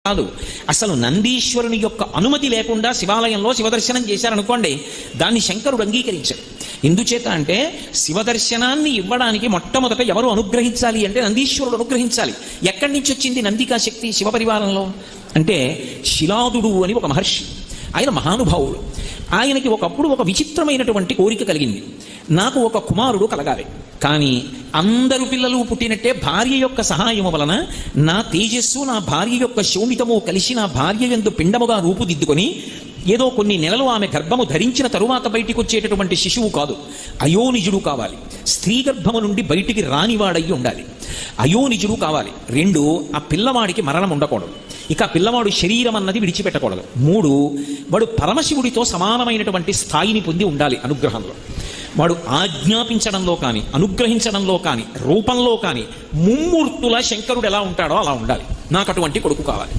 కాదు. అసలు నందీశ్వరుని యొక్క అనుమతి లేకుండా శివాలయంలో శివదర్శనం చేశారనుకోండి, దాన్ని శంకరుడు అంగీకరించాడు. ఎందుచేత అంటే శివదర్శనాన్ని ఇవ్వడానికి మొట్టమొదట ఎవరు అనుగ్రహించాలి అంటే నందీశ్వరుడు అనుగ్రహించాలి. ఎక్కడి నుంచి వచ్చింది నందికా శక్తి శివపరివారంలో అంటే శిలాదుడు అని ఒక మహర్షి, ఆయన మహానుభావుడు. ఆయనకి ఒకప్పుడు ఒక విచిత్రమైనటువంటి కోరిక కలిగింది, నాకు ఒక కుమారుడు కలగాలి, కానీ అందరు పిల్లలు పుట్టినట్టే భార్య యొక్క సహాయము వలన నా తేజస్సు నా భార్య యొక్క శోణితము కలిసి నా భార్య యందు పిండముగా రూపుదిద్దుకొని ఏదో కొన్ని నెలలు ఆమె గర్భము ధరించిన తరువాత బయటికి వచ్చేటటువంటి శిశువు కాదు, అయోనిజుడు కావాలి. స్త్రీ గర్భము నుండి బయటికి రానివాడయ్యి ఉండాలి, అయోనిజుడు కావాలి. 2, ఆ పిల్లవాడికి మరణం ఉండకూడదు, ఇక పిల్లవాడు శరీరం అన్నది విడిచిపెట్టకూడదు. 3, వాడు పరమశివుడితో సమానమైనటువంటి స్థాయిని పొంది ఉండాలి అనుగ్రహంలో. వాడు ఆజ్ఞాపించడంలో కానీ అనుగ్రహించడంలో కానీ రూపంలో కానీ ముమ్మూర్తుల శంకరుడు ఎలా ఉంటాడో అలా ఉండాలి. నాకు అటువంటి కొడుకు కావాలి.